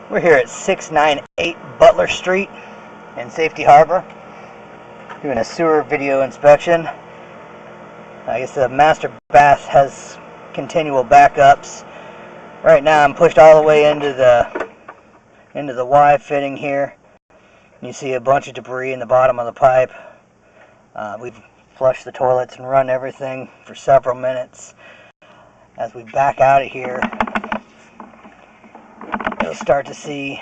We're here at 698 Butler Street in Safety Harbor, doing a sewer video inspection. I guess the master bath has continual backups. Right now I'm pushed all the way into the Y fitting here. You see a bunch of debris in the bottom of the pipe. We've flushed the toilets and run everything for several minutes. As we back out of here, you'll start to see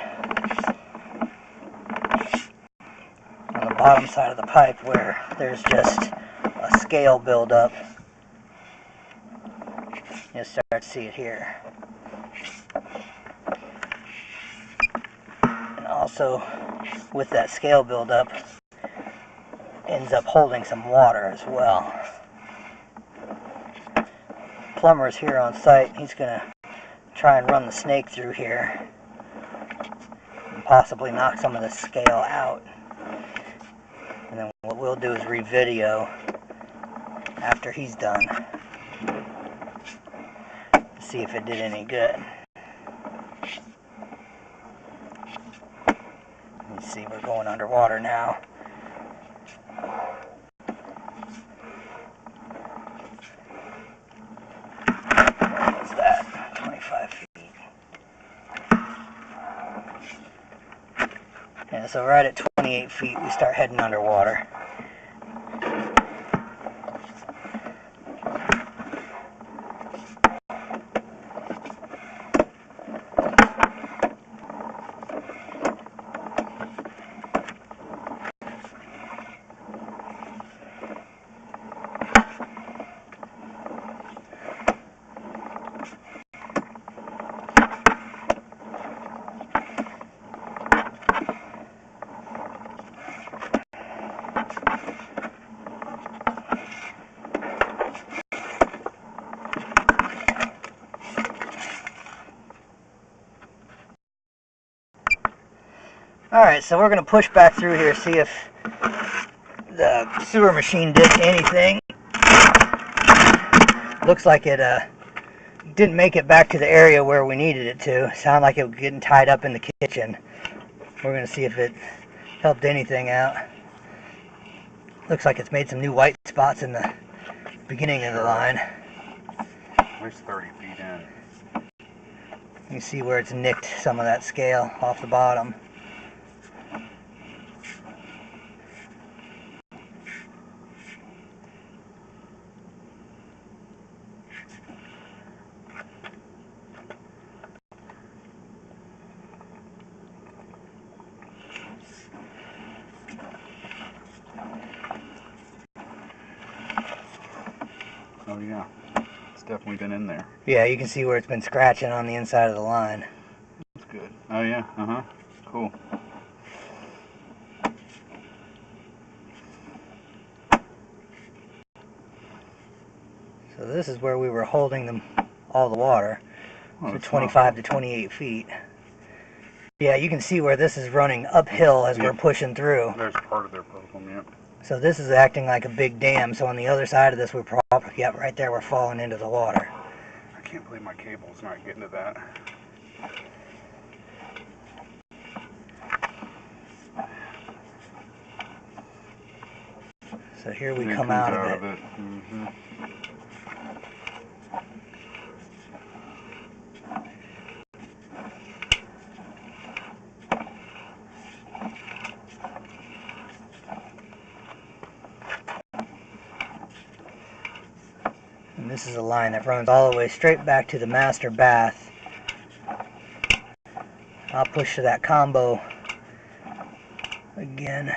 on the bottom side of the pipe where there's just a scale buildup. You'll start to see it here. And also, with that scale buildup, ends up holding some water as well. Plumber's here on site. He's going to try and run the snake through here and possibly knock some of the scale out. And then what we'll do is re-video after he's done to see if it did any good. You see we're going underwater now. What was that? 25 feet. Yeah, so right at 28 feet we start heading underwater. Alright, so we're going to push back through here, see if the sewer machine did anything. Looks like it didn't make it back to the area where we needed it to. Sounded like it was getting tied up in the kitchen. We're going to see if it helped anything out. Looks like it's made some new white spots in the beginning of the line. At least 30 feet in. You see where it's nicked some of that scale off the bottom. Oh yeah, it's definitely been in there. Yeah, you can see where it's been scratching on the inside of the line. That's good. Oh yeah, cool. So this is where we were holding all the water, so 25 to 28 feet. Yeah, you can see where this is running uphill as we're pushing through. There's part of their problem, yep. So this is acting like a big dam, so on the other side of this we're probably, yep, right there we're falling into the water. I can't believe my cable's not getting to that. So here we come out of it. Mm-hmm. And this is a line that runs all the way straight back to the master bath. I'll push to that combo again.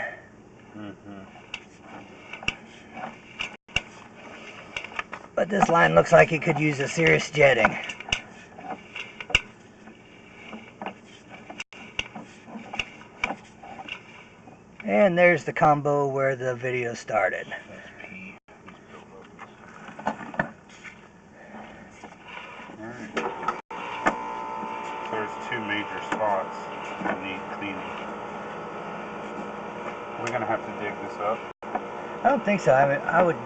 But this line looks like it could use a serious jetting. And there's the combo where the video started. Alright. So there's two major spots that need cleaning. We're going to have to dig this up. I don't think so. I mean, I would